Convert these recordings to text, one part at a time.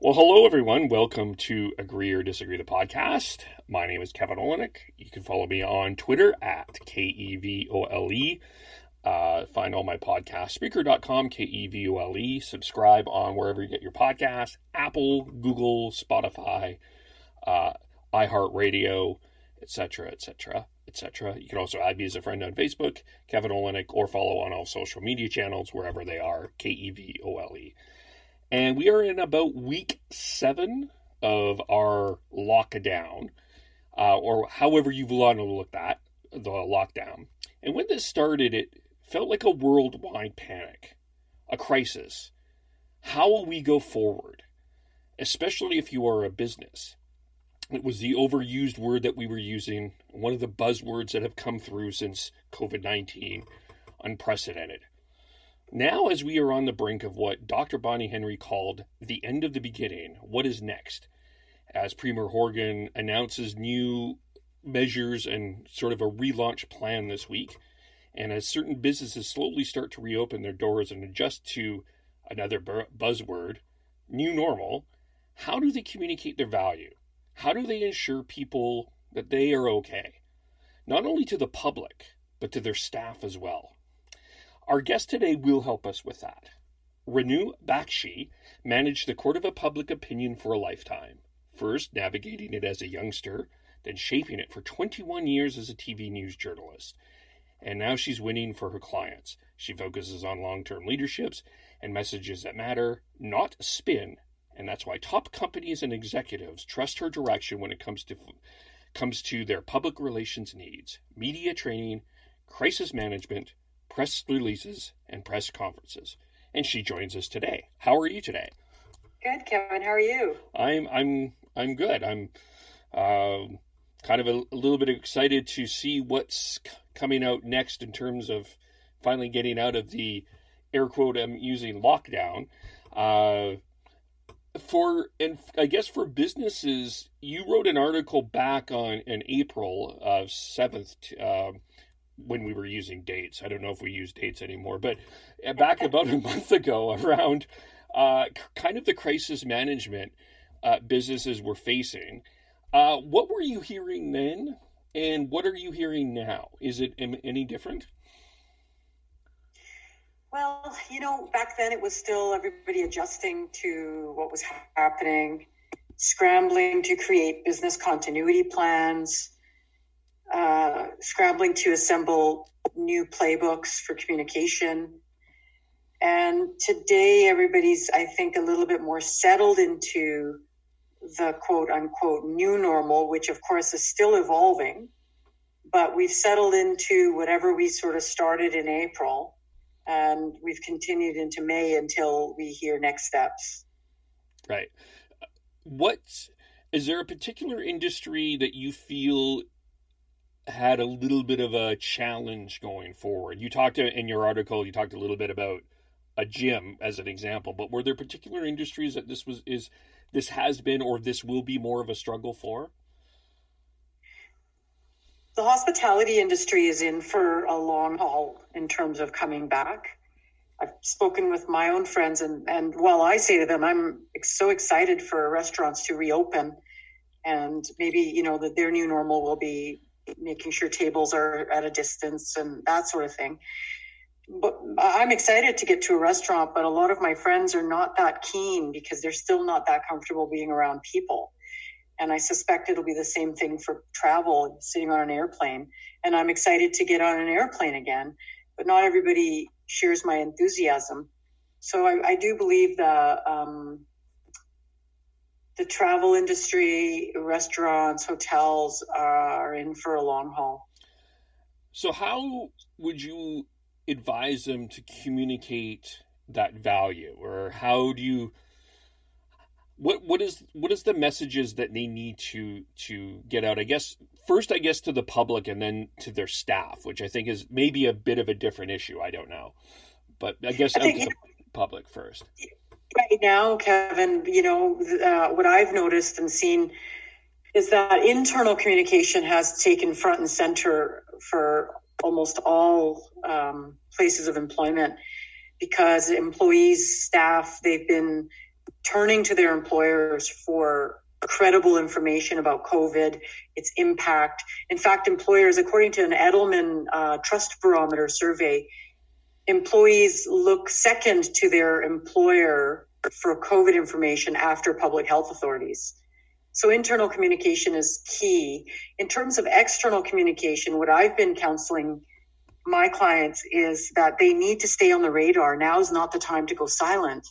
Well, hello everyone. Welcome to Agree or Disagree the podcast. My name is Kevin Olenek. You can follow me on Twitter at KEVOLE. Find all my podcasts, Spreaker.com, KEVOLE. Subscribe on wherever you get your podcasts, Apple, Google, Spotify, iHeartRadio, etc., etc., etc. You can also add me as a friend on Facebook, Kevin Olenek, or follow on all social media channels, wherever they are, KEVOLE. And we are in about week 7 of our lockdown, or however you want to look at the lockdown. And when this started, it felt like a worldwide panic, a crisis. How will we go forward, especially if you are a business? It was the overused word that we were using, one of the buzzwords that have come through since COVID-19, unprecedented. Now, as we are on the brink of what Dr. Bonnie Henry called the end of the beginning, what is next? As Premier Horgan announces new measures and sort of a relaunch plan this week, and as certain businesses slowly start to reopen their doors and adjust to another buzzword, new normal, how do they communicate their value? How do they ensure people that they are okay? Not only to the public, but to their staff as well. Our guest today will help us with that. Renu Bak-Shi managed the court of a public opinion for a lifetime, first navigating it as a youngster, then shaping it for 21 years as a TV news journalist. And now she's winning for her clients. She focuses on long-term leaderships and messages that matter, not spin. And that's why top companies and executives trust her direction when it comes to their public relations needs, media training, crisis management, press releases, and press conferences. And she joins us today. How are you today? Good, Kevin. How are you? I'm good. I'm kind of a little bit excited to see what's coming out next in terms of finally getting out of the air quote I'm using lockdown. For businesses, you wrote an article back in April 7th. When we were using dates. I don't know if we use dates anymore, but back about a month ago around kind of the crisis management businesses were facing. What were you hearing then, and what are you hearing now? Is it any different? Well, back then it was still everybody adjusting to what was happening, scrambling to create business continuity plans, scrambling to assemble new playbooks for communication. And today, everybody's, I think, a little bit more settled into the quote-unquote new normal, which, of course, is still evolving. But we've settled into whatever we sort of started in April, and we've continued into May until we hear next steps. Right. Is there a particular industry that you feel had a little bit of a challenge going forward? In your article, you talked a little bit about a gym as an example, but were there particular industries that this has been or this will be more of a struggle for? The hospitality industry is in for a long haul in terms of coming back. I've spoken with my own friends and while I say to them, I'm so excited for restaurants to reopen, and maybe, that their new normal will be making sure tables are at a distance and that sort of thing. But I'm excited to get to a restaurant, but a lot of my friends are not that keen because they're still not that comfortable being around people. And I suspect it'll be the same thing for travel, sitting on an airplane. And I'm excited to get on an airplane again, but not everybody shares my enthusiasm. So I do believe the travel industry, restaurants, hotels are in for a long haul. So how would you advise them to communicate that value, or how do you? What is the messages that they need to get out? I guess to the public and then to their staff, which I think is maybe a bit of a different issue. I don't know, but I guess out to the public first. Right now, Kevin, what I've noticed and seen is that internal communication has taken front and center for almost all places of employment, because employees, staff, they've been turning to their employers for credible information about COVID, its impact. In fact, employers, according to an Edelman Trust Barometer survey, employees look second to their employer for COVID information after public health authorities. So internal communication is key. In terms of external communication, what I've been counseling my clients is that they need to stay on the radar. Now is not the time to go silent.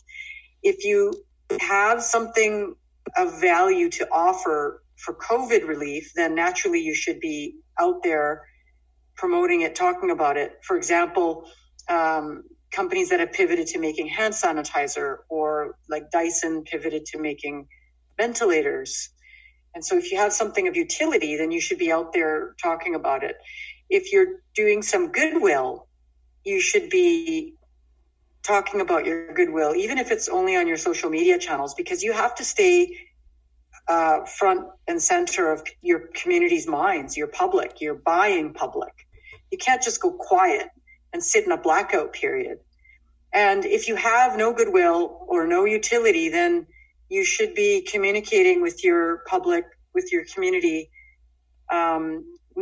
If you have something of value to offer for COVID relief, then naturally you should be out there promoting it, talking about it. For example, companies that have pivoted to making hand sanitizer, or like Dyson pivoted to making ventilators. And so if you have something of utility, then you should be out there talking about it. If you're doing some goodwill, you should be talking about your goodwill, even if it's only on your social media channels, because you have to stay front and center of your community's minds, your public, your buying public. You can't just go quiet and sit in a blackout period. And if you have no goodwill or no utility, then you should be communicating with your public, with your community,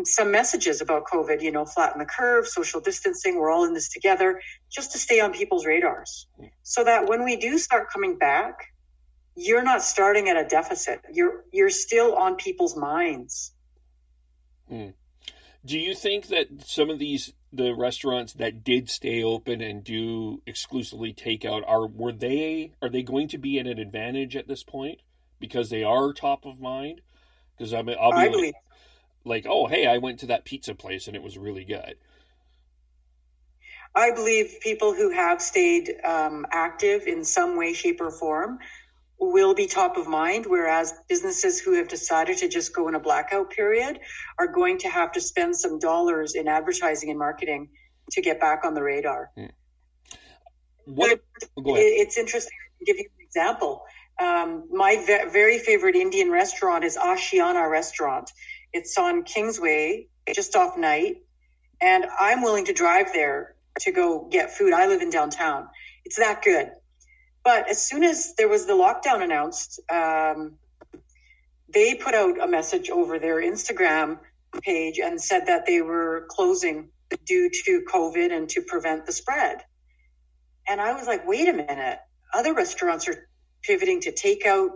some messages about COVID, flatten the curve, social distancing, we're all in this together, just to stay on people's radars. So that when we do start coming back, you're not starting at a deficit. You're still on people's minds. Do you think that some of the restaurants that did stay open and do exclusively takeout, are they going to be at an advantage at this point because they are top of mind? Because I believe, like, oh, hey, I went to that pizza place and it was really good. I believe people who have stayed active in some way, shape, or form will be top of mind, whereas businesses who have decided to just go in a blackout period are going to have to spend some dollars in advertising and marketing to get back on the radar. Go ahead. It's interesting. I'll give you an example. My very favorite Indian restaurant is Ashiana Restaurant. It's on Kingsway, just off Knight, and I'm willing to drive there to go get food. I live in downtown. It's that good. But as soon as there was the lockdown announced, they put out a message over their Instagram page and said that they were closing due to COVID and to prevent the spread. And I was like, wait a minute. Other restaurants are pivoting to takeout.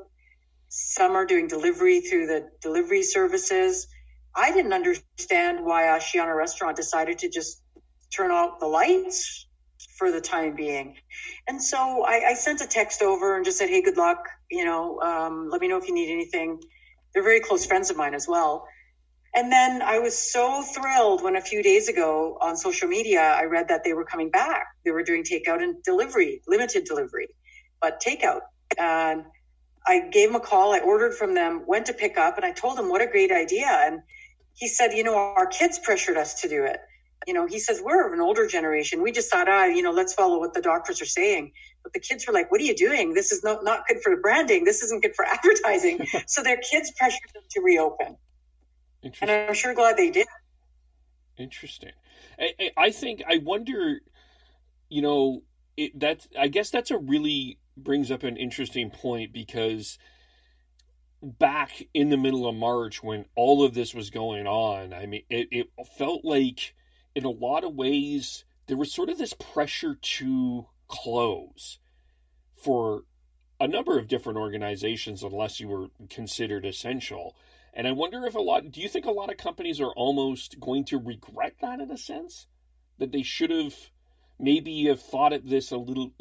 Some are doing delivery through the delivery services. I didn't understand why Ashiana Restaurant decided to just turn off the lights for the time being. And so I sent a text over and just said, hey, good luck. Let me know if you need anything. They're very close friends of mine as well. And then I was so thrilled when a few days ago on social media, I read that they were coming back. They were doing takeout and delivery, limited delivery, but takeout. And I gave him a call. I ordered from them, went to pick up, and I told him what a great idea. And he said, our kids pressured us to do it. He says, we're an older generation. We just thought, let's follow what the doctors are saying. But the kids were like, what are you doing? This is not good for branding. This isn't good for advertising. So their kids pressured them to reopen. And I'm sure glad they did. Interesting. I wonder, I guess that's a really brings up an interesting point, because back in the middle of March when all of this was going on, I mean, it felt like in a lot of ways there was sort of this pressure to close for a number of different organizations unless you were considered essential. And I wonder if do you think a lot of companies are almost going to regret that in a sense? That they should have maybe have thought of this a little,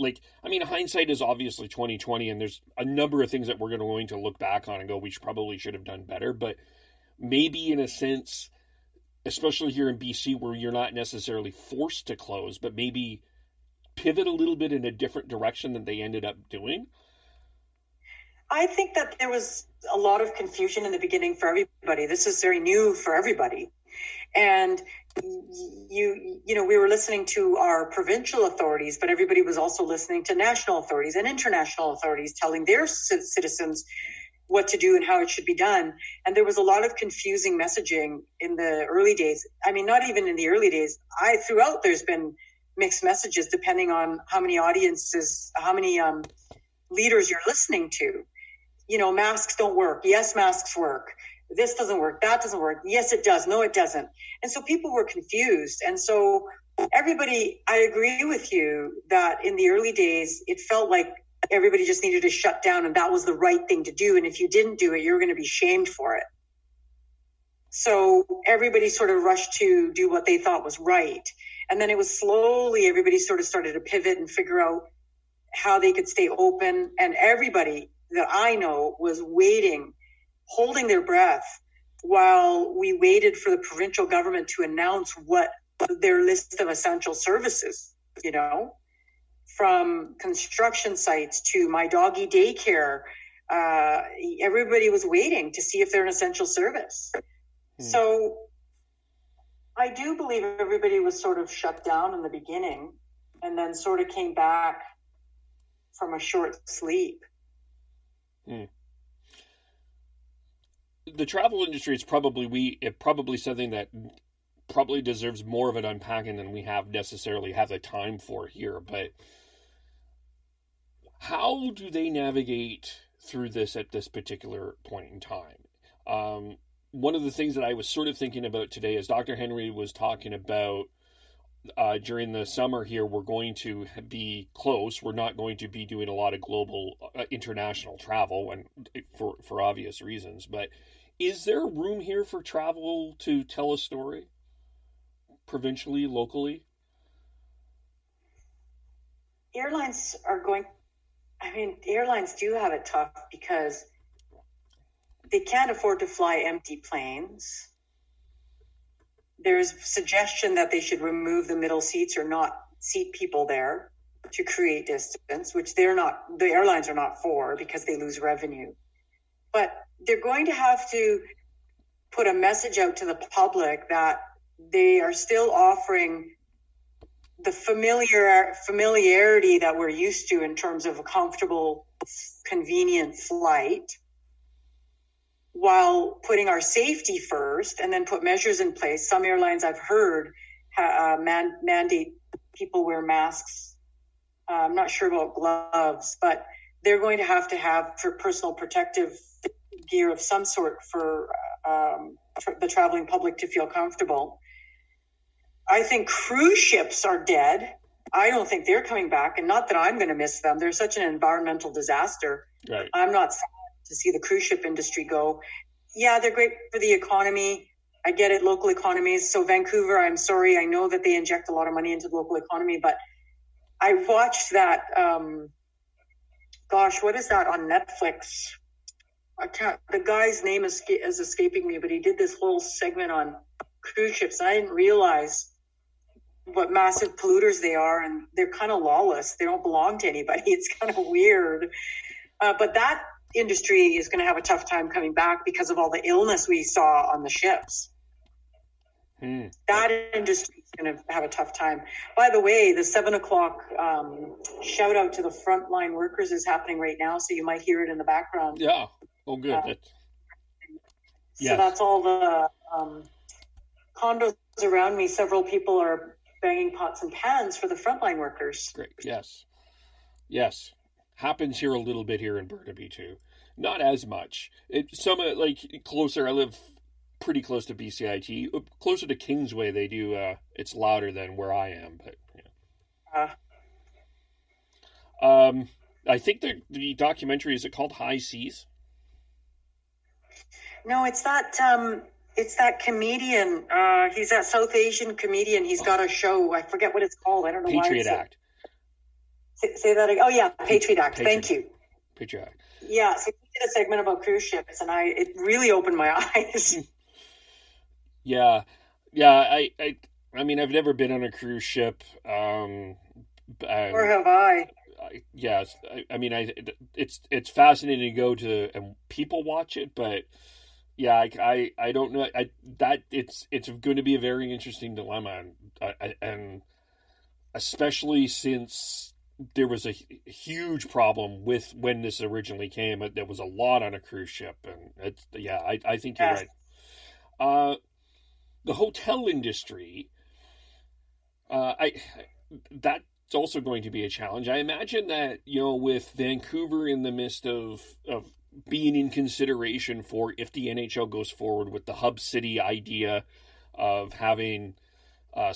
hindsight is obviously 2020, and there's a number of things that we're going to look back on and go, we probably should have done better. But maybe in a sense, especially here in BC where you're not necessarily forced to close, but maybe pivot a little bit in a different direction than they ended up doing. I think that there was a lot of confusion in the beginning for everybody. This is very new for everybody. And we were listening to our provincial authorities, but everybody was also listening to national authorities and international authorities telling their citizens what to do and how it should be done. And there was a lot of confusing messaging in the early days. I mean, not even in the early days. Throughout there's been mixed messages depending on how many audiences, how many leaders you're listening to. You know, masks don't work. Yes, masks work. This doesn't work. That doesn't work. Yes, it does. No, it doesn't. And so people were confused. And so everybody, I agree with you that in the early days, it felt like everybody just needed to shut down and that was the right thing to do. And if you didn't do it, you were going to be shamed for it. So everybody sort of rushed to do what they thought was right. And then it was slowly, everybody sort of started to pivot and figure out how they could stay open. And everybody that I know was waiting, holding their breath while we waited for the provincial government to announce what their list of essential services, you know, from construction sites to my doggy daycare. Everybody was waiting to see if they're an essential service. So I do believe everybody was sort of shut down in the beginning and then sort of came back from a short sleep. The travel industry is probably something that probably deserves more of an unpacking than we have the time for here. But how do they navigate through this at this particular point in time? One of the things that I was sort of thinking about today is Dr. Henry was talking about during the summer here, we're going to be close. We're not going to be doing a lot of global international travel, and for obvious reasons. But is there room here for travel to tell a story provincially, locally? Airlines do have it tough because they can't afford to fly empty planes. There's suggestion that they should remove the middle seats or not seat people there to create distance, which the airlines are not for because they lose revenue. But they're going to have to put a message out to the public that they are still offering the familiarity that we're used to in terms of a comfortable, convenient flight, while putting our safety first and then put measures in place. Some airlines I've heard mandate people wear masks. I'm not sure about gloves, but they're going to have for personal protective gear of some sort for the traveling public to feel comfortable. I think cruise ships are dead. I don't think they're coming back, and not that I'm going to miss them. They're such an environmental disaster. Right. I'm not sad to see the cruise ship industry go. Yeah, they're great for the economy. I get it, local economies. So Vancouver, I'm sorry, I know that they inject a lot of money into the local economy, but I watched that, what is that on Netflix? The guy's name is escaping me, but he did this whole segment on cruise ships, and I didn't realize what massive polluters they are, and they're kind of lawless. They don't belong to anybody. It's kind of weird. But that industry is going to have a tough time coming back because of all the illness we saw on the ships. That industry is going to have a tough time. By the way, the 7:00 shout out to the frontline workers is happening right now, so you might hear it in the background. Yeah. Oh, good. So that's all the condos around me. Several people are banging pots and pans for the frontline workers. Great. Yes. Happens here a little bit here in Burnaby too. Not as much. Closer. I live pretty close to BCIT. Closer to Kingsway, they do. It's louder than where I am, but yeah. I think the documentary, is it called High Seas? No, it's that comedian. He's that South Asian comedian. He's got a show. I forget what it's called. I don't know why. Patriot Act. Say that again. Oh yeah, Patriot Act. Thank you. Patriot Act. Yeah, so he did a segment about cruise ships, and it really opened my eyes. Yeah. I mean, I've never been on a cruise ship. Or have I? Yes, I mean, it's fascinating to go to and people watch it, but yeah, I don't know. It's going to be a very interesting dilemma, and especially since there was a huge problem with when this originally came. There was a lot on a cruise ship, and I think you're right. The hotel industry, that it's also going to be a challenge. I imagine that, with Vancouver in the midst of being in consideration for if the NHL goes forward with the hub city idea of having a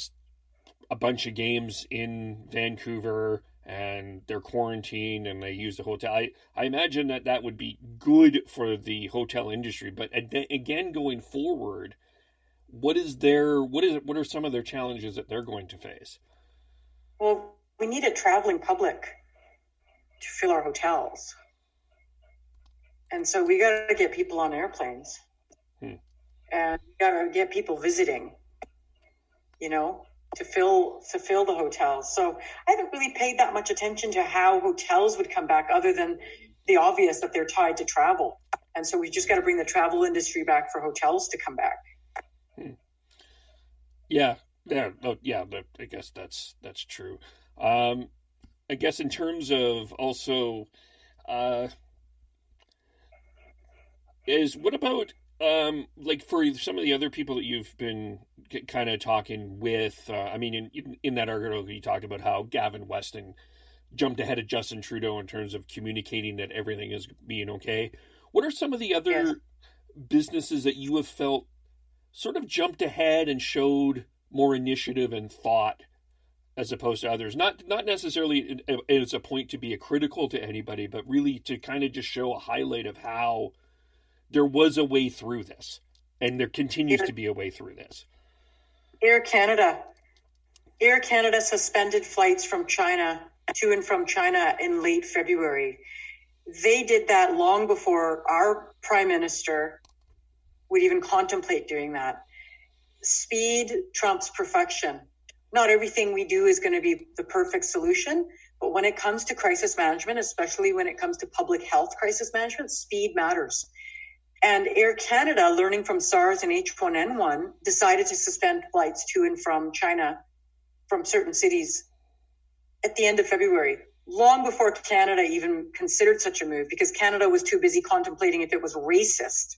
bunch of games in Vancouver and they're quarantined and they use the hotel. I imagine that would be good for the hotel industry. But again, going forward, what are some of their challenges that they're going to face? Well, we need a traveling public to fill our hotels. And so we got to get people on airplanes. And we got to get people visiting, to fill the hotels. So I haven't really paid that much attention to how hotels would come back, other than the obvious that they're tied to travel. And so we just got to bring the travel industry back for hotels to come back. Yeah. I guess that's true. I guess in terms of also, what about like for some of the other people that you've been kind of talking with? In that article you talked about how Gavin Weston jumped ahead of Justin Trudeau in terms of communicating that everything is being okay. What are some of the other businesses that you have felt sort of jumped ahead and showed more initiative and thought as opposed to others? Not necessarily as a point to be a critical to anybody, but really to kind of just show a highlight of how there was a way through this, and there continues to be a way through this. Air Canada suspended flights from China to and from China in late February. They did that long before our Prime Minister would even contemplate doing that. Speed trumps perfection. Not everything we do is going to be the perfect solution, but when it comes to crisis management, especially when it comes to public health crisis management, speed matters. And Air Canada, learning from SARS and H1N1, decided to suspend flights to and from China from certain cities at the end of February, long before Canada even considered such a move, because Canada was too busy contemplating if it was racist.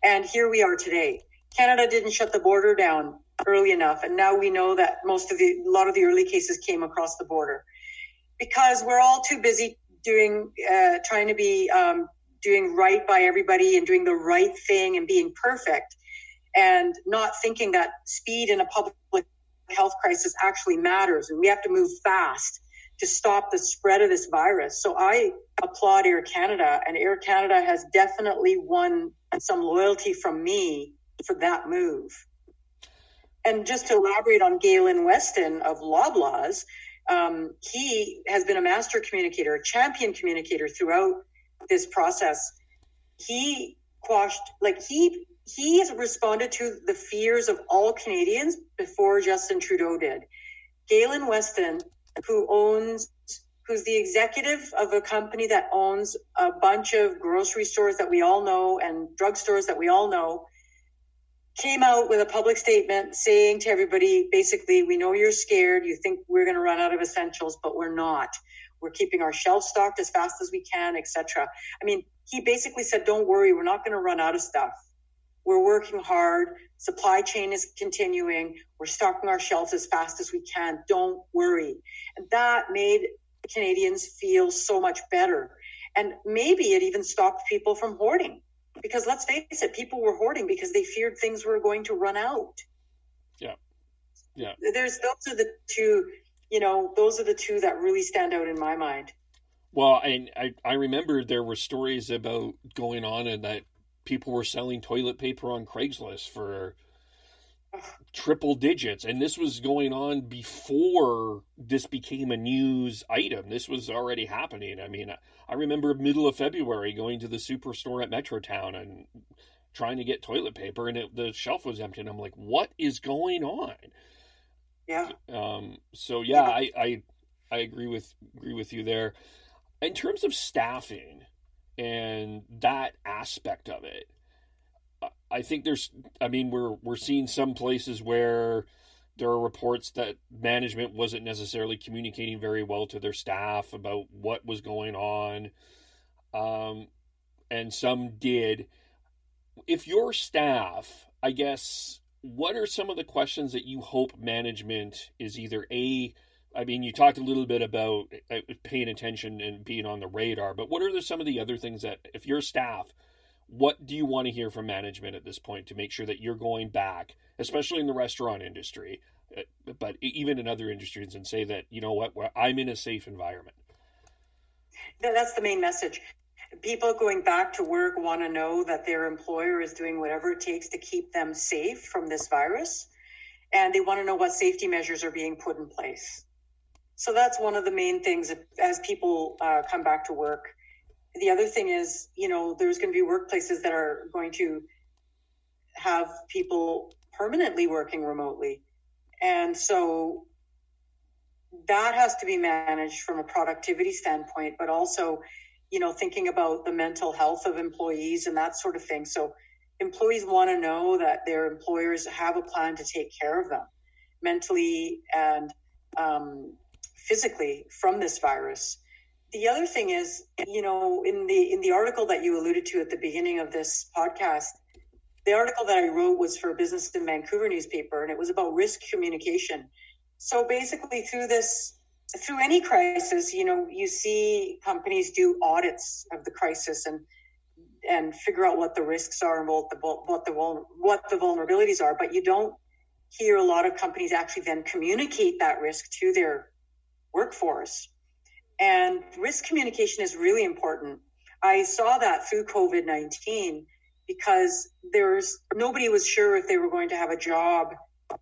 And here we are today. Canada didn't shut the border down early enough, and now we know that a lot of the early cases came across the border because we're all too busy trying to be doing right by everybody and doing the right thing and being perfect, and not thinking that speed in a public health crisis actually matters, and we have to move fast to stop the spread of this virus. So I applaud Air Canada, and Air Canada has definitely won some loyalty from me for that move. And just to elaborate on Galen Weston of Loblaws, he has been a master communicator, a champion communicator throughout this process. He has responded to the fears of all Canadians before Justin Trudeau did. Galen Weston, who's the executive of a company that owns a bunch of grocery stores that we all know and drugstores that we all know, came out with a public statement saying to everybody, basically, we know you're scared. You think we're going to run out of essentials, but we're not. We're keeping our shelves stocked as fast as we can, etc. I mean, he basically said, don't worry, we're not going to run out of stuff. We're working hard. Supply chain is continuing. We're stocking our shelves as fast as we can. Don't worry. And that made Canadians feel so much better. And maybe it even stopped people from hoarding. Because let's face it, people were hoarding because they feared things were going to run out. Yeah. Those are the two that really stand out in my mind. Well, I remember there were stories about going on and that people were selling toilet paper on Craigslist for triple digits. And this was going on before this became a news item. This was already happening. I mean, I remember middle of February going to the superstore at Metrotown and trying to get toilet paper, and the shelf was empty. And I'm like, what is going on? Yeah. So yeah, I agree with you there. In terms of staffing and that aspect of it, I think we're seeing some places where there are reports that management wasn't necessarily communicating very well to their staff about what was going on. And some did. If your staff, I guess, what are some of the questions that you hope management is either A, I mean, you talked a little bit about paying attention and being on the radar, but what are some of the other things that, if you're staff, what do you want to hear from management at this point to make sure that you're going back, especially in the restaurant industry, but even in other industries, and say that, you know what, I'm in a safe environment? That's the main message. People going back to work want to know that their employer is doing whatever it takes to keep them safe from this virus. And they want to know what safety measures are being put in place. So that's one of the main things as people come back to work. The other thing is, there's going to be workplaces that are going to have people permanently working remotely. And so that has to be managed from a productivity standpoint, but also, thinking about the mental health of employees and that sort of thing. So employees want to know that their employers have a plan to take care of them mentally and physically from this virus. The other thing is, in the article that you alluded to at the beginning of this podcast, the article that I wrote was for a Business in Vancouver newspaper, and it was about risk communication. So basically through any crisis, you see companies do audits of the crisis and figure out what the risks are and what the vulnerabilities are, but you don't hear a lot of companies actually then communicate that risk to their workforce. And risk communication is really important. I saw that through COVID-19 because nobody was sure if they were going to have a job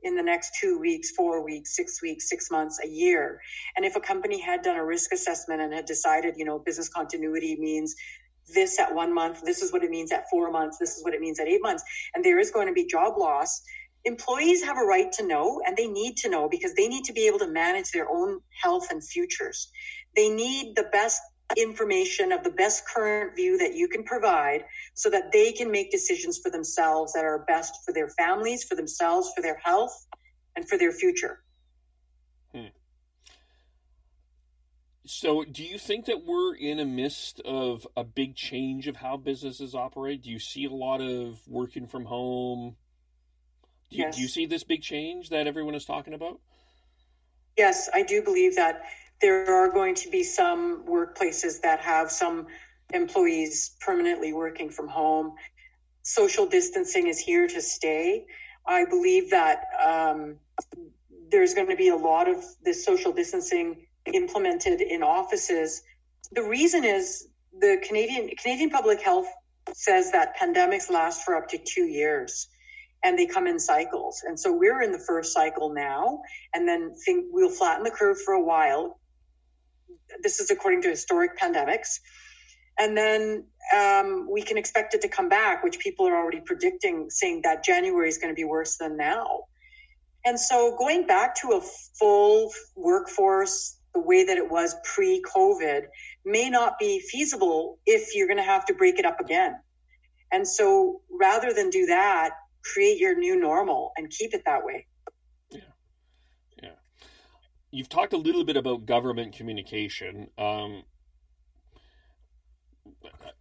in the next 2 weeks, 4 weeks, 6 weeks, 6 months, a year. And if a company had done a risk assessment and had decided, business continuity means this at 1 month, this is what it means at 4 months, this is what it means at 8 months, and there is going to be job loss, employees have a right to know, and they need to know because they need to be able to manage their own health and futures. They need the best information of the best current view that you can provide so that they can make decisions for themselves that are best for their families, for themselves, for their health, and for their future. So do you think that we're in a midst of a big change of how businesses operate? Do you see a lot of working from home? Yes. Do you see this big change that everyone is talking about? Yes, I do believe that there are going to be some workplaces that have some employees permanently working from home. Social distancing is here to stay. I believe that there's going to be a lot of this social distancing implemented in offices. The reason is the Canadian Public Health says that pandemics last for up to 2 years. And they come in cycles. And so we're in the first cycle now, and then we'll flatten the curve for a while. This is according to historic pandemics. And then we can expect it to come back, which people are already predicting, saying that January is going to be worse than now. And so going back to a full workforce, the way that it was pre-COVID, may not be feasible if you're going to have to break it up again. And so rather than do that, create your new normal and keep it that way. Yeah. You've talked a little bit about government communication.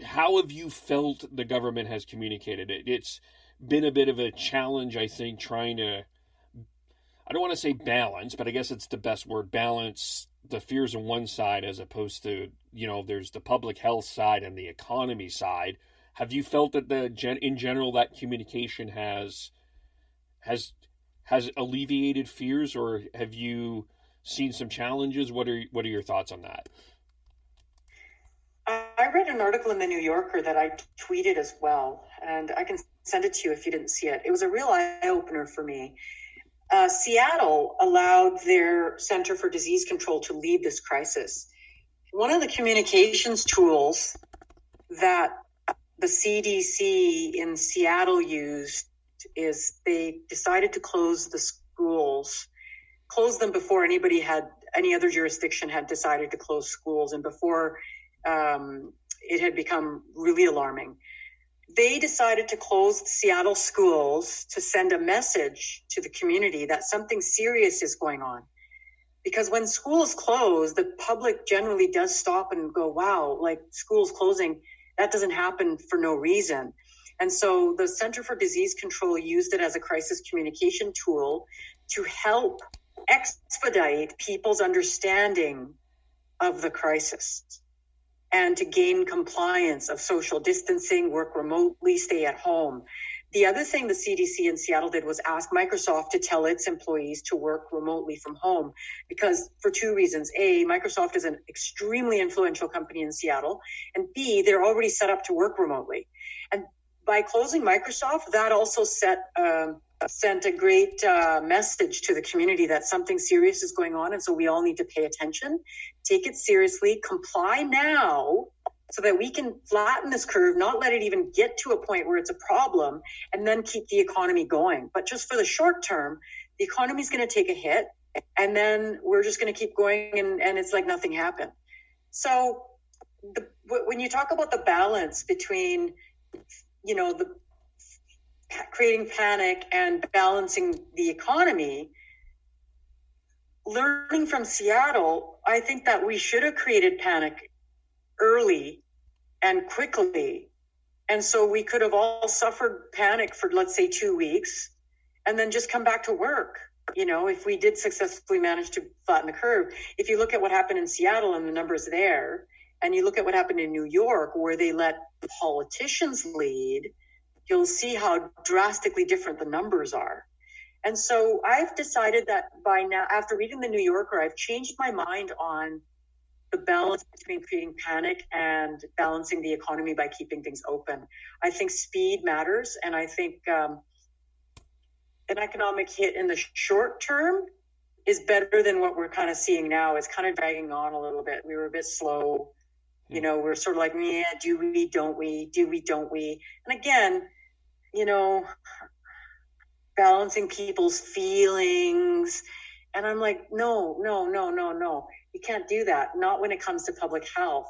How have you felt the government has communicated it? It's been a bit of a challenge, I think, trying to, I don't want to say balance, but I guess it's the best word, balance the fears on one side as opposed to, there's the public health side and the economy side. Have you felt that in general that communication has alleviated fears, or have you seen some challenges? What are your thoughts on that? I read an article in the New Yorker that I tweeted as well, and I can send it to you if you didn't see it. It was a real eye-opener for me. Seattle allowed their Center for Disease Control to lead this crisis. One of the communications tools that the CDC in Seattle used is they decided to close the schools, close them before any other jurisdiction had decided to close schools and before it had become really alarming. They decided to close Seattle schools to send a message to the community that something serious is going on. Because when schools close, the public generally does stop and go, wow, like schools closing, that doesn't happen for no reason. And so the Center for Disease Control used it as a crisis communication tool to help expedite people's understanding of the crisis and to gain compliance of social distancing, work remotely, stay at home. The other thing the CDC in Seattle did was ask Microsoft to tell its employees to work remotely from home, because for two reasons. A, Microsoft is an extremely influential company in Seattle, and B, they're already set up to work remotely. And by closing Microsoft, that also sent a great message to the community that something serious is going on, and so we all need to pay attention, take it seriously, comply now, so that we can flatten this curve, not let it even get to a point where it's a problem, and then keep the economy going. But just for the short term, the economy is going to take a hit, and then we're just going to keep going, and it's like nothing happened. So when you talk about the balance between, the creating panic and balancing the economy, learning from Seattle, I think that we should have created panic early and quickly. And so we could have all suffered panic for, let's say, 2 weeks and then just come back to work. If we did successfully manage to flatten the curve. If you look at what happened in Seattle and the numbers there, and you look at what happened in New York, where they let politicians lead, you'll see how drastically different the numbers are. And so I've decided that by now, after reading the New Yorker, I've changed my mind on the balance between creating panic and balancing the economy by keeping things open. I think speed matters, and I think an economic hit in the short term is better than what we're kind of seeing now. It's kind of dragging on a little bit. We were a bit slow. We're sort of like, yeah, do we, don't we? Do we, don't we? And again, balancing people's feelings. And I'm like, no. You can't do that. Not when it comes to public health.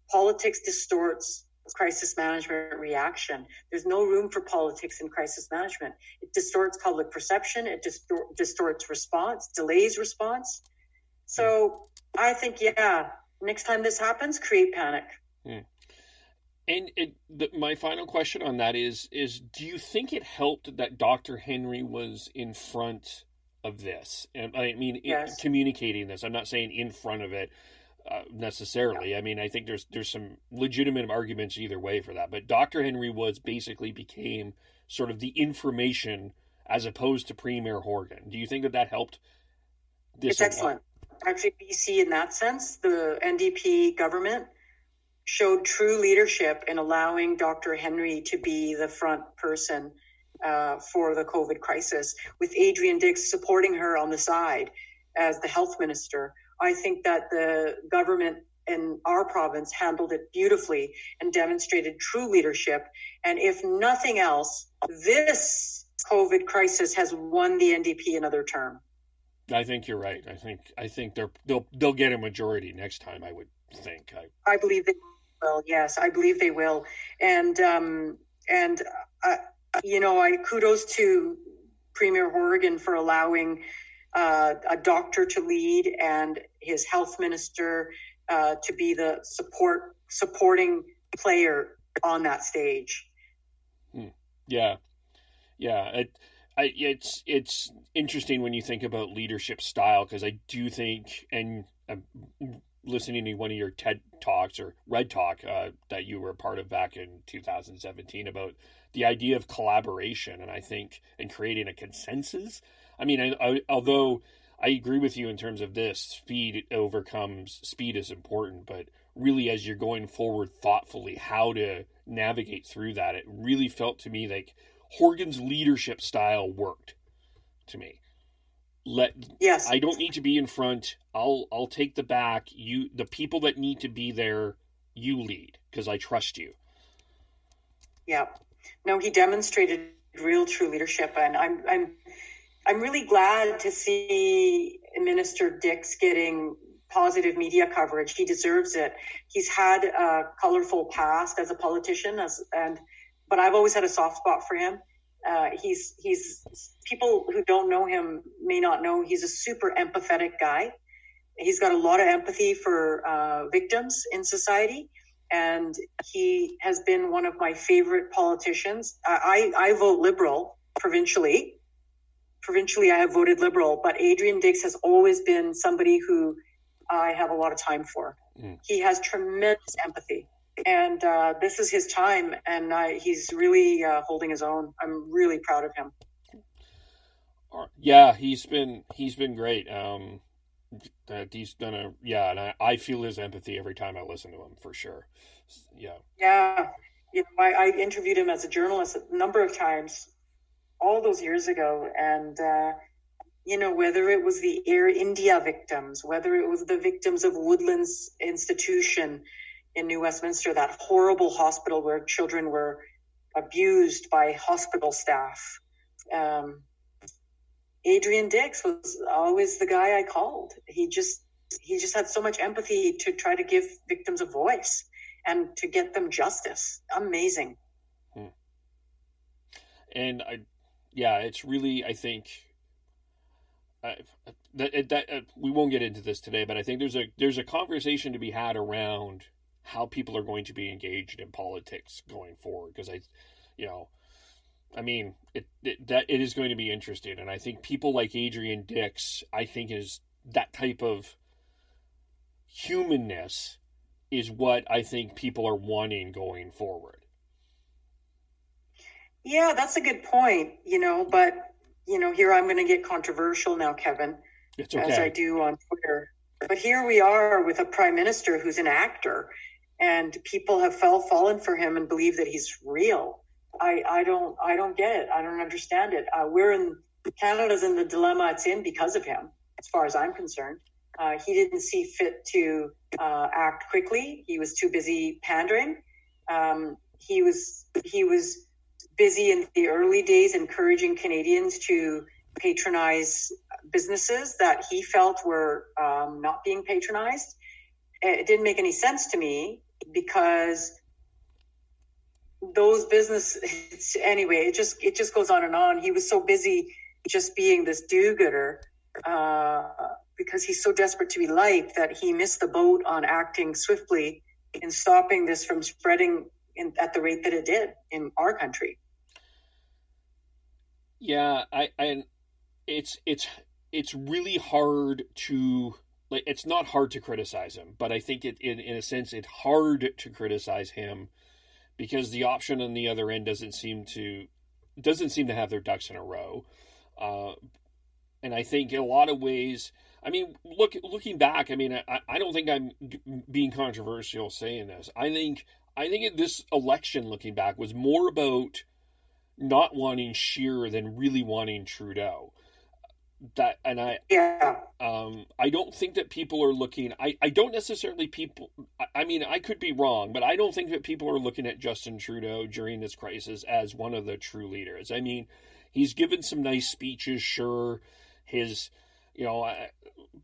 Politics distorts crisis management reaction. There's no room for politics in crisis management. It distorts public perception. It distorts response, delays response. So I think, next time this happens, create panic. And my final question on that is do you think it helped that Dr. Henry was in front of this? And I mean, yes. Communicating this. I'm not saying in front of it necessarily. I mean, I think there's some legitimate arguments either way for that. But Dr. Henry became sort of the information as opposed to Premier Horgan. Do you think that helped this? It's excellent. Actually, BC, in that sense, the NDP government showed true leadership in allowing Dr. Henry to be the front person for the COVID crisis, with Adrian Dix supporting her on the side as the health minister. I think that the government in our province handled it beautifully and demonstrated true leadership. And if nothing else, this COVID crisis has won the NDP another term. I think you're right. I think they'll get a majority next time, I would think. I believe they will. Yes, I believe they will. And I kudos to Premier Horgan for allowing a doctor to lead and his health minister to be the supporting player on that stage. Yeah. It's interesting when you think about leadership style, because I do think, and listening to one of your TED Talks or Red Talk that you were a part of back in 2017 about the idea of collaboration, and I think in creating a consensus. I mean, although I agree with you in terms of this, speed is important, but really as you're going forward thoughtfully, how to navigate through that, it really felt to me like Horgan's leadership style worked to me. Yes. I don't need to be in front. I'll take the back. The people that need to be there, you lead, because I trust you. Yeah. No, he demonstrated real true leadership, and I'm really glad to see Minister Dix getting positive media coverage. He deserves it. He's had a colorful past as a politician, but I've always had a soft spot for him. He's people who don't know him may not know he's a super empathetic guy. He's got a lot of empathy for victims in society, and he has been one of my favorite politicians. I vote Liberal provincially, provincially I have voted Liberal, but Adrian Dix has always been somebody who I have a lot of time for. He has tremendous empathy, and this is his time, and he's really holding his own. I'm really proud of him. Yeah, he's been great. He's done and I feel his empathy every time I listen to him, for sure. Yeah. I interviewed him as a journalist a number of times all those years ago, and whether it was the Air India victims, whether it was the victims of Woodlands Institution in New Westminster, that horrible hospital where children were abused by hospital staff. Adrian Dix was always the guy I called. He just had so much empathy to try to give victims a voice and to get them justice. Amazing. And it's really, I think that we won't get into this today, but I think there's a conversation to be had around how people are going to be engaged in politics going forward, because it is going to be interesting. And I think people like Adrian Dix, I think, is that type of humanness is what I think people are wanting going forward. Yeah, that's a good point, but, here I'm going to get controversial now, Kevin, it's okay, as I do on Twitter. But here we are with a prime minister who's an actor, and people have fallen for him and believe that he's real. I don't get it. I don't understand it. Canada's in the dilemma it's in because of him, as far as I'm concerned. He didn't see fit to act quickly. He was too busy pandering. He was busy in the early days encouraging Canadians to patronize businesses that he felt were not being patronized. It didn't make any sense to me, because those businesses, anyway, it just goes on and on. He was so busy just being this do-gooder because he's so desperate to be liked that he missed the boat on acting swiftly in stopping this from spreading at the rate that it did in our country. Yeah, it's really hard to, like, it's not hard to criticize him, but I think in a sense it's hard to criticize him because the option on the other end doesn't seem to have their ducks in a row. And I think in a lot of ways, I mean, looking back, I mean, I don't think I'm being controversial saying this. I think this election, looking back, was more about not wanting Scheer than really wanting Trudeau. I don't think that people are looking. I don't necessarily people. I mean, I could be wrong, but I don't think that people are looking at Justin Trudeau during this crisis as one of the true leaders. I mean, he's given some nice speeches, sure.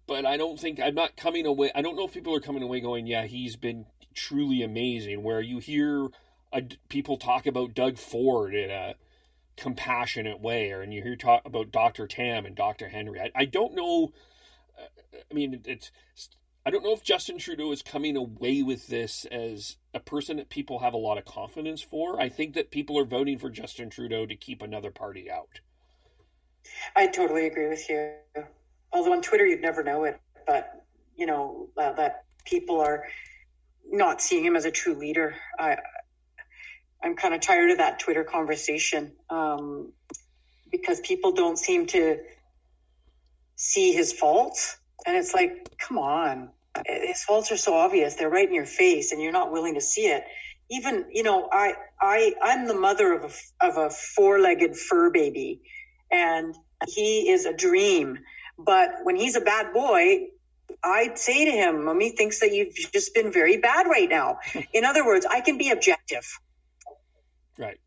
But I don't think, I'm not coming away. I don't know if people are coming away going, yeah, he's been truly amazing. Where you hear people talk about Doug Ford in a compassionate way, and you hear talk about Dr. Tam and Dr. Henry. I don't know. I mean, I don't know if Justin Trudeau is coming away with this as a person that people have a lot of confidence for. I think that people are voting for Justin Trudeau to keep another party out. I totally agree with you. Although on Twitter you'd never know it, but that people are not seeing him as a true leader. I'm kind of tired of that Twitter conversation because people don't seem to see his faults. And it's like, come on, his faults are so obvious. They're right in your face and you're not willing to see it. Even, I'm the mother of a four-legged fur baby, and he is a dream. But when he's a bad boy, I'd say to him, Mommy thinks that you've just been very bad right now. In other words, I can be objective. Right.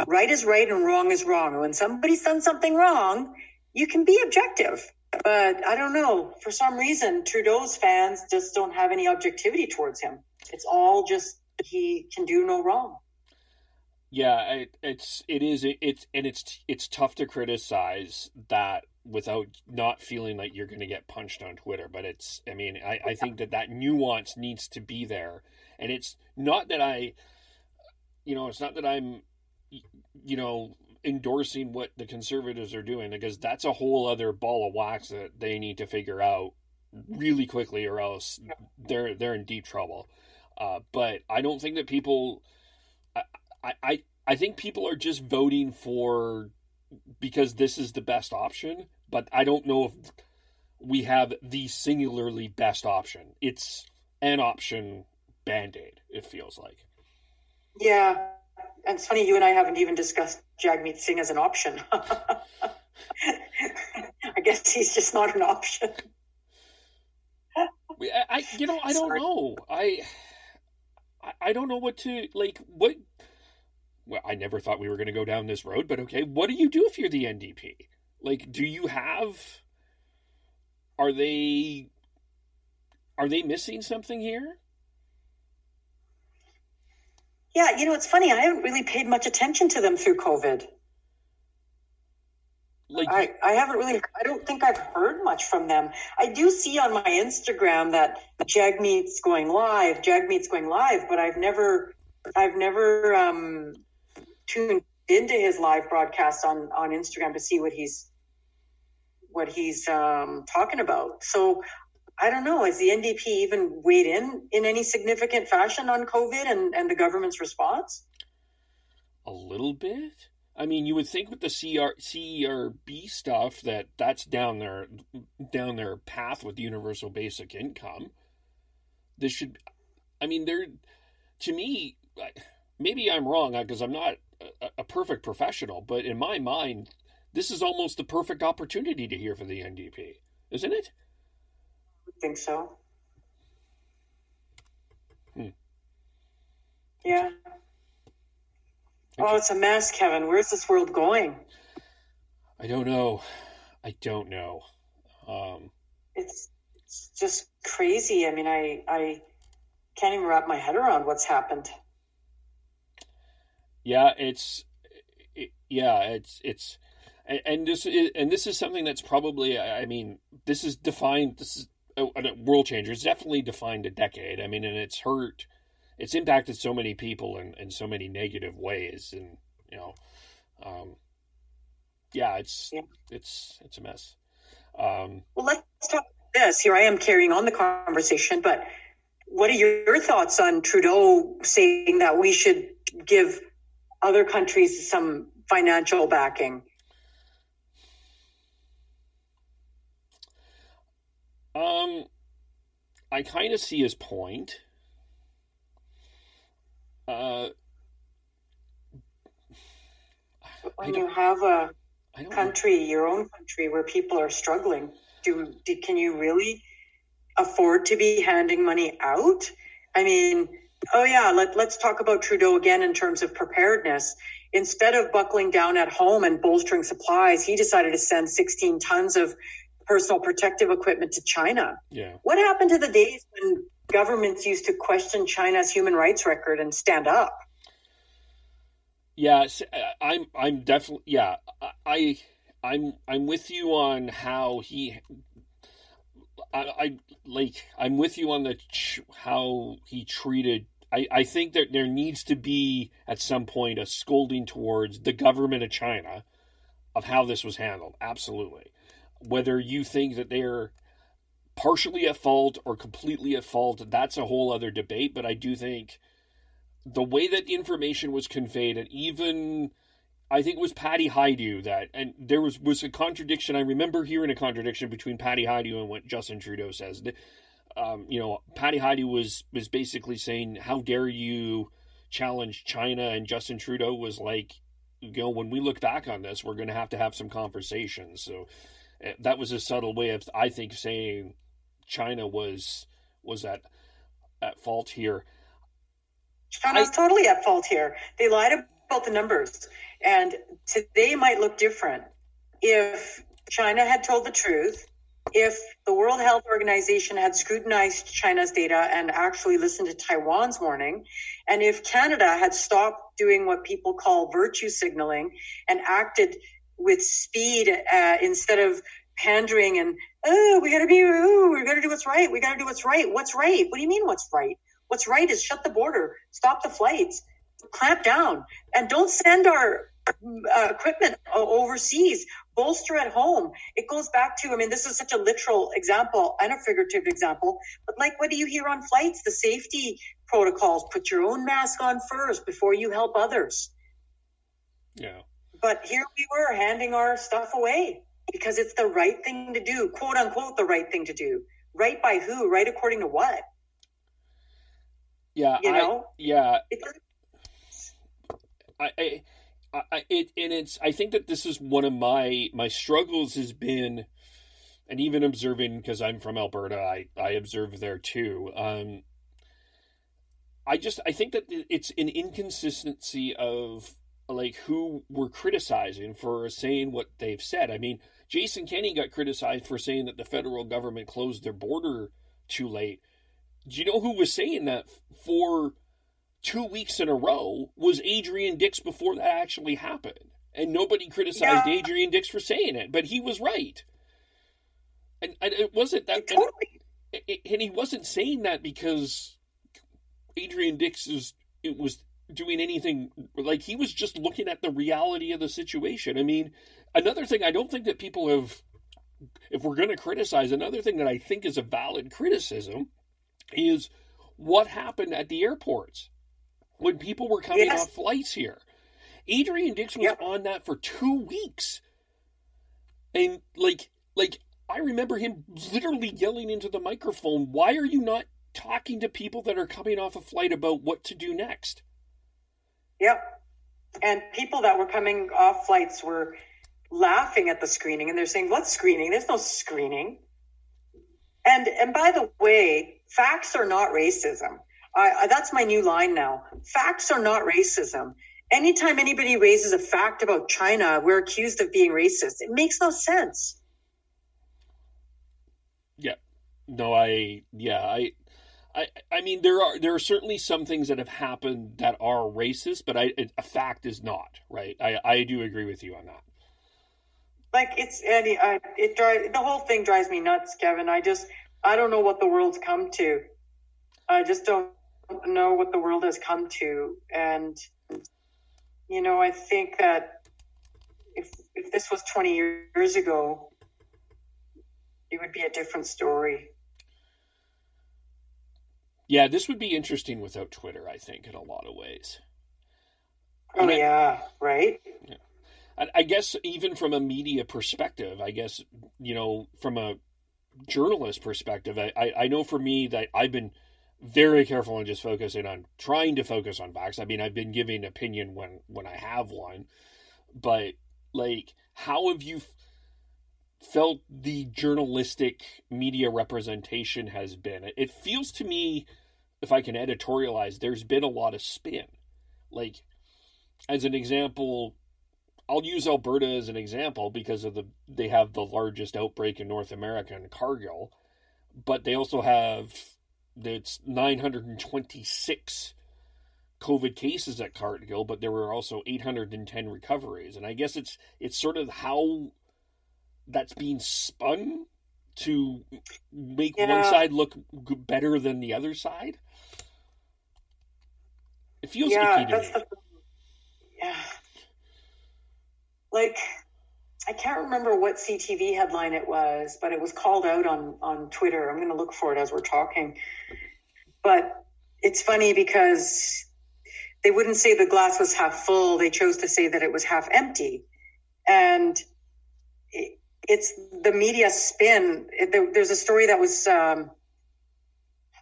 Right is right and wrong is wrong. And when somebody's done something wrong, you can be objective. But I don't know. For some reason, Trudeau's fans just don't have any objectivity towards him. It's all just he can do no wrong. Yeah, it's tough to criticize that without not feeling like you're going to get punched on Twitter. But I think that nuance needs to be there. And it's not that I'm, endorsing what the Conservatives are doing, because that's a whole other ball of wax that they need to figure out really quickly, or else they're in deep trouble. But I don't think that people. I think people are just voting for because this is the best option, but I don't know if we have the singularly best option. It's an option Band-Aid, it feels like. Yeah. And it's funny, you and I haven't even discussed Jagmeet Singh as an option. I guess he's just not an option. I don't know. I don't know what to, like, what... Well, I never thought we were going to go down this road, but okay, what do you do if you're the NDP? Like, do you have... Are they missing something here? Yeah, it's funny. I haven't really paid much attention to them through COVID. Like, I haven't really, I don't think I've heard much from them. I do see on my Instagram that Jagmeet's going live, but I've never tuned into his live broadcast on Instagram to see what he's talking about. So I don't know. Has the NDP even weighed in any significant fashion on COVID and the government's response? A little bit. I mean, you would think with the CERB stuff that's down their path with universal basic income. This should, I mean, to me, maybe I'm wrong because I'm not a perfect professional, but in my mind, this is almost the perfect opportunity to hear from the NDP, isn't it? I think so. Yeah. Oh, it's a mess, Kevin. Where's this world going? I don't know. It's just crazy. I mean, I can't even wrap my head around what's happened. Yeah, it's and this is something that's probably, I mean, this is a world changer. It's definitely defined a decade. I mean, and it's impacted so many people in so many negative ways, and it's a mess. Well, let's talk about this. Here I am carrying on the conversation, but what are your thoughts on Trudeau saying that we should give other countries some financial backing? I kind of see his point. When you have a country, your own country, where people are struggling, can you really afford to be handing money out? I mean, let's talk about Trudeau again in terms of preparedness. Instead of buckling down at home and bolstering supplies, he decided to send 16 tons of personal protective equipment to China. Yeah. What happened to the days when governments used to question China's human rights record and stand up? Yeah, I'm definitely, yeah, I'm with you on how I'm with you on how he treated. I think that there needs to be at some point a scolding towards the government of China of how this was handled. Absolutely. Whether you think that they're partially at fault or completely at fault, that's a whole other debate. But I do think the way that information was conveyed, and even I think it was Patty Hajdu and there was a contradiction. I remember hearing a contradiction between Patty Hajdu and what Justin Trudeau says. Patty Hajdu was basically saying, "How dare you challenge China?" And Justin Trudeau was like, when we look back on this, we're going to have some conversations. So that was a subtle way of, I think, saying China was at fault here. China's totally at fault here. They lied about the numbers, and today might look different if China had told the truth, if the World Health Organization had scrutinized China's data and actually listened to Taiwan's warning, and if Canada had stopped doing what people call virtue signaling and acted with speed instead of pandering and, we got to do what's right. We got to do what's right. What's right? What do you mean what's right? What's right is shut the border, stop the flights, clamp down, and don't send our equipment overseas, bolster at home. It goes back to, I mean, this is such a literal example and a figurative example, but like, what do you hear on flights? The safety protocols: put your own mask on first before you help others. Yeah. But here we were handing our stuff away because it's the right thing to do, quote unquote, the right thing to do. Right by who? Right according to what? Yeah. You know? I think that this is one of my struggles has been, and even observing, because I'm from Alberta, I observe there too. I think that it's an inconsistency of like who we're criticizing for saying what they've said. I mean, Jason Kenney got criticized for saying that the federal government closed their border too late. Do you know who was saying that for 2 weeks in a row? Was Adrian Dix before that actually happened. And nobody criticized Adrian Dix for saying it, but he was right. And it wasn't that... Totally. And he wasn't saying that because Adrian Dix was doing anything, like he was just looking at the reality of the situation. I mean, another thing I don't think that people have, if we're going to criticize, another thing that I think is a valid criticism is what happened at the airports when people were coming off flights here. Adrian Dix was on that for 2 weeks. And like I remember him literally yelling into the microphone, why are you not talking to people that are coming off a flight about what to do next? Yep. And people that were coming off flights were laughing at the screening, and they're saying, what screening? There's no screening. And by the way, facts are not racism. That's my new line now. Facts are not racism. Anytime anybody raises a fact about China, we're accused of being racist. It makes no sense. Yeah. No, I mean, there are certainly some things that have happened that are racist, but a fact is not, right? I do agree with you on that. Like the whole thing drives me nuts, Kevin. I don't know what the world's come to. I just don't know what the world has come to. And, you know, I think that if this was 20 years ago, it would be a different story. Yeah, this would be interesting without Twitter, I think, in a lot of ways. Oh, right? Yeah. I guess even from a media perspective, I guess, you know, from a journalist perspective, I know for me that I've been very careful on just trying to focus on facts. I mean, I've been giving opinion when I have one, but like, how have you felt the journalistic media representation has been? It feels to me, if I can editorialize, there's been a lot of spin. Like, as an example, I'll use Alberta as an example because they have the largest outbreak in North America in Cargill, but they also have 926 COVID cases at Cargill, but there were also 810 recoveries. And I guess it's sort of how that's being spun to make one side look better than the other side. It feels icky to me. Like, I can't remember what CTV headline it was, but it was called out on Twitter. I'm going to look for it as we're talking. But it's funny because they wouldn't say the glass was half full. They chose to say that it was half empty. And it's the media spin. There's a story that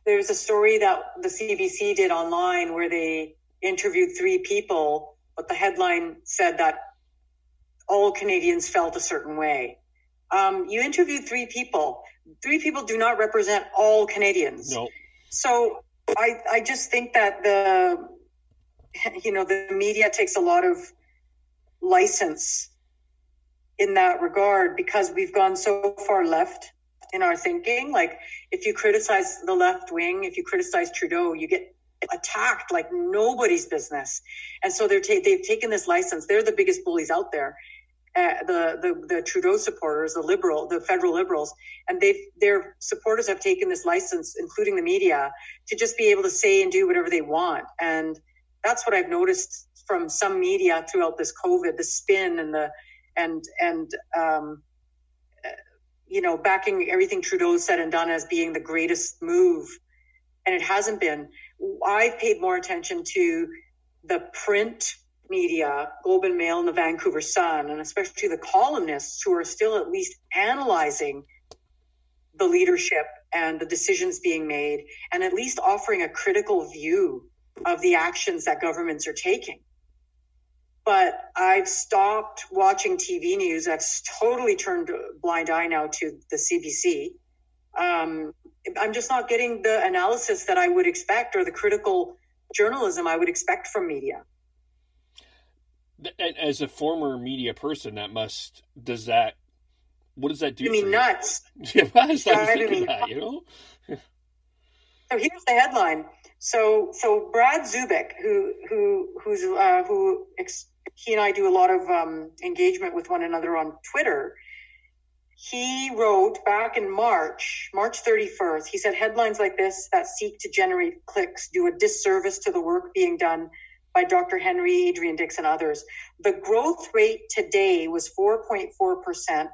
the CBC did online where they interviewed 3 people, but the headline said that all Canadians felt a certain way. You interviewed 3 people. 3 people do not represent all Canadians. No. So I just think that the media takes a lot of license in that regard because we've gone so far left in our thinking. Like, if you criticize the left wing, if you criticize Trudeau, you get attacked like nobody's business. And so they've taken this license. They're the biggest bullies out there. The Trudeau supporters, the federal liberals, and their supporters have taken this license, including the media, to just be able to say and do whatever they want. And that's what I've noticed from some media throughout this COVID, the spin and backing everything Trudeau said and done as being the greatest move. And it hasn't been. I've paid more attention to the print media, Globe and Mail and the Vancouver Sun, and especially the columnists who are still at least analyzing the leadership and the decisions being made, and at least offering a critical view of the actions that governments are taking. But I've stopped watching TV news. I've totally turned a blind eye now to the CBC. I'm just not getting the analysis that I would expect, or the critical journalism I would expect from media. As a former media person, what does that do? You mean nuts? Yeah, I was thinking that, So here's the headline. So Brad Zubik, he and I do a lot of engagement with one another on Twitter. He wrote back in March 31st, he said headlines like this that seek to generate clicks do a disservice to the work being done by Dr. Henry, Adrian Dix, and others. The growth rate today was 4.4%,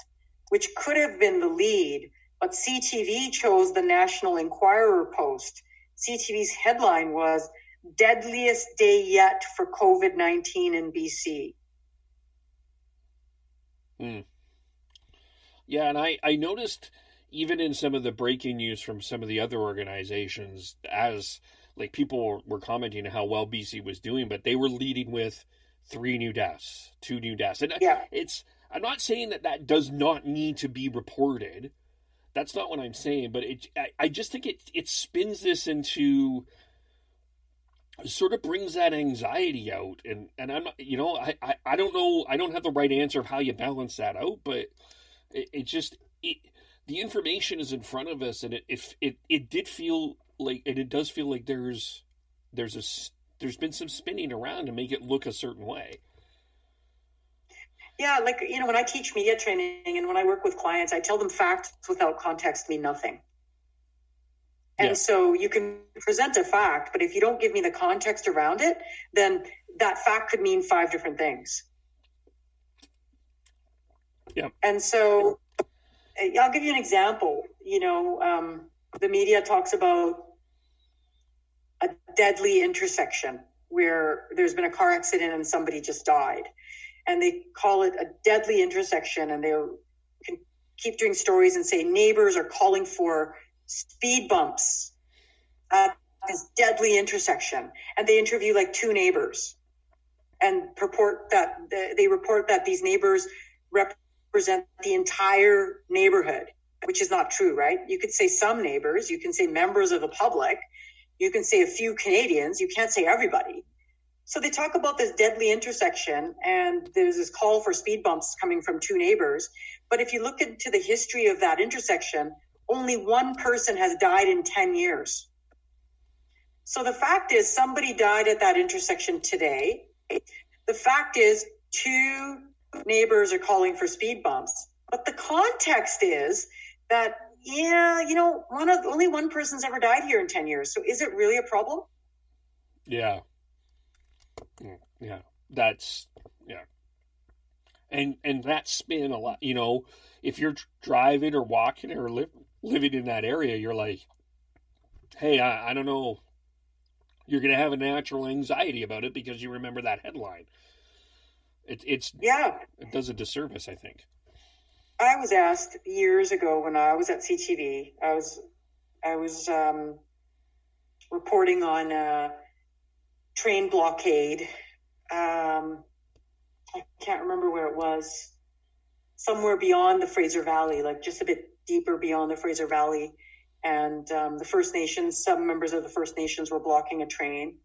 which could have been the lead, but CTV chose the National Enquirer post. CTV's headline was, "Deadliest Day Yet for COVID-19 in BC." Yeah, and I noticed even in some of the breaking news from some of the other organizations, as like people were commenting on how well BC was doing, but they were leading with 3 new deaths, 2 new deaths. And yeah, I'm not saying that does not need to be reported. That's not what I'm saying, but I just think it spins this into, sort of brings that anxiety out, and I'm not, I don't know, I don't have the right answer of how you balance that out, but the information is in front of us, and it did feel like, and it does feel like there's been some spinning around to make it look a certain way. Yeah, like, when I teach media training and when I work with clients, I tell them facts without context mean nothing. And so you can present a fact, but if you don't give me the context around it, then that fact could mean 5 different things. Yeah. And so I'll give you an example. The media talks about a deadly intersection where there's been a car accident and somebody just died. And they call it a deadly intersection, and they can keep doing stories and say neighbors are calling for speed bumps at this deadly intersection. And they interview like 2 neighbors and report that these neighbors represent the entire neighborhood, which is not true, right? You could say some neighbors, you can say members of the public, you can say a few Canadians, you can't say everybody. So they talk about this deadly intersection, and there's this call for speed bumps coming from 2 neighbors. But if you look into the history of that intersection, only 1 person has died in 10 years. So the fact is somebody died at that intersection today. The fact is 2 neighbors are calling for speed bumps. But the context is that, only 1 person's ever died here in 10 years. So is it really a problem? Yeah. Yeah. That's, yeah. And that spin a lot, if you're driving or walking or living in that area, you're like, hey, I don't know. You're going to have a natural anxiety about it because you remember that headline. It does a disservice, I think. I was asked years ago when I was at CTV, I was reporting on a train blockade. I can't remember where it was. Somewhere beyond the Fraser Valley, like just a bit deeper beyond the Fraser Valley. And the First Nations, some members of the First Nations were blocking a train.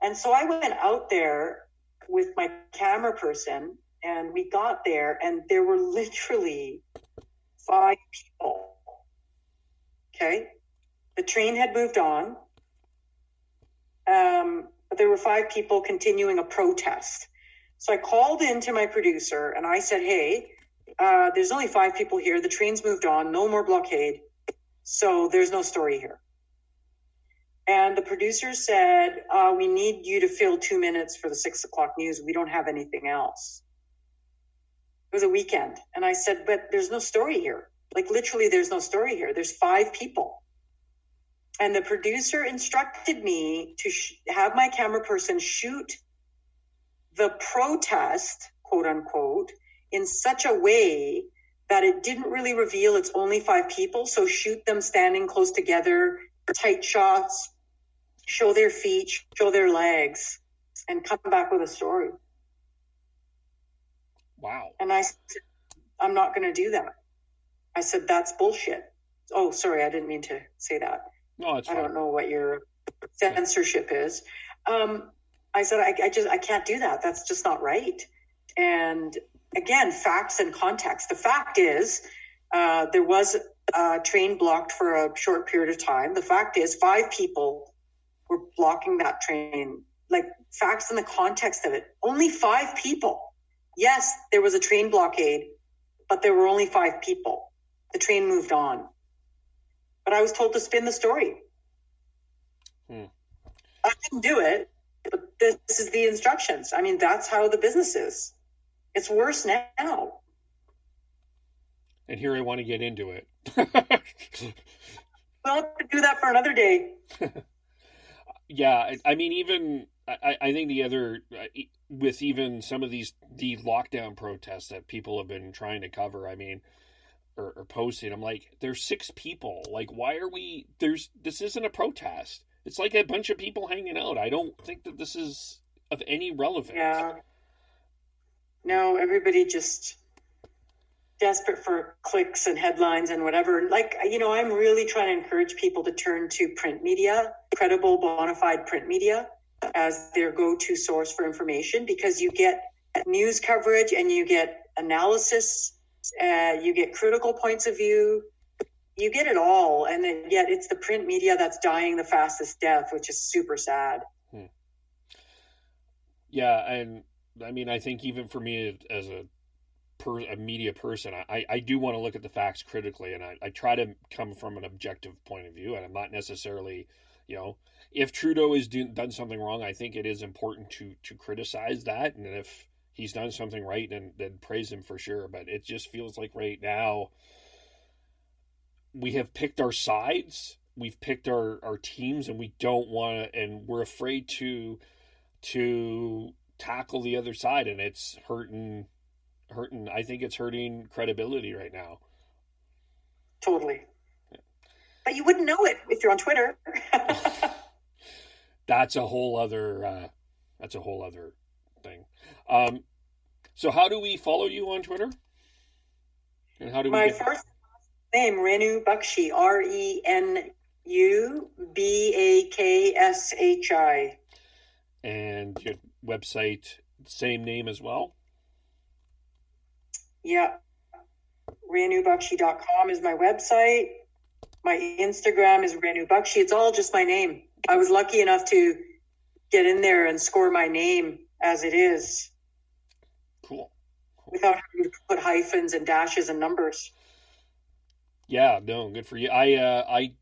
And so I went out there with my camera person, and we got there, and there were literally 5 people. Okay? The train had moved on, but there were 5 people continuing a protest. So I called into my producer, and I said, hey, there's only 5 people here. The train's moved on. No more blockade. So there's no story here. And the producer said, we need you to fill 2 minutes for the 6 o'clock news. We don't have anything else. It was a weekend. And I said, but there's no story here. Like literally there's no story here. There's 5 people. And the producer instructed me to have my camera person shoot the protest, quote unquote, in such a way that it didn't really reveal it's only 5 people. So shoot them standing close together, tight shots, show their feet, show their legs, and come back with a story. Wow. And I said, I'm not going to do that. I said, that's bullshit. Oh, sorry, I didn't mean to say that. No, it's fine. I don't know what your censorship is. I said, I can't do that. That's just not right. And again, facts and context. The fact is, there was a train blocked for a short period of time. The fact is 5 people were blocking that train. Like facts in the context of it. Only 5 people. Yes, there was a train blockade, but there were only 5 people. The train moved on. But I was told to spin the story. I didn't do it, but this is the instructions. I mean, that's how the business is. It's worse now. And here I want to get into it. We'll have to do that for another day. Yeah, I mean, even I think the other with even some of the lockdown protests that people have been trying to cover. I mean, or posting. I'm like, there's 6 people. Like, why are we? This isn't a protest. It's like a bunch of people hanging out. I don't think that this is of any relevance. Yeah. No, everybody just desperate for clicks and headlines and whatever. Like, I'm really trying to encourage people to turn to print media, credible, bona fide print media, as their go-to source for information, because you get news coverage and you get analysis, you get critical points of view, you get it all. And then yet it's the print media that's dying the fastest death, which is super sad. Yeah. And I mean, I think even for me as a media person, I do want to look at the facts critically, and I try to come from an objective point of view, and I'm not necessarily, if Trudeau has done something wrong, I think it is important to criticize that, and if he's done something right, then praise him for sure. But it just feels like right now we have picked our sides, we've picked our teams, and we don't want to, and we're afraid to tackle the other side, and it's hurting. I think it's hurting credibility right now. Totally. Yeah. But you wouldn't know it if you're on Twitter. That's a whole other thing. So how do we follow you on Twitter? And how do my first name, Renu Bak-Shi, RENUBAKSHI. And your website, same name as well? Yeah. RenuBakshi.com is my website. My Instagram is Renu Bakshi. It's all just my name. I was lucky enough to get in there and score my name as it is. Cool. Without having to put hyphens and dashes and numbers. Yeah, no, good for you. I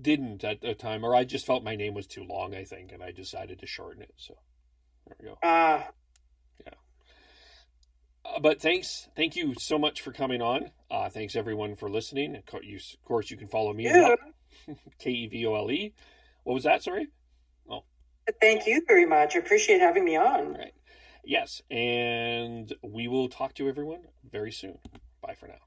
didn't at the time, or I just felt my name was too long, I think, and I decided to shorten it. So there we go. Yeah. But thank you so much for coming on. Thanks everyone for listening. Of course, you can follow me. Yeah. KEVOLE. What was that? Sorry. Oh. Thank you very much. I appreciate having me on. Right. Yes, and we will talk to everyone very soon. Bye for now.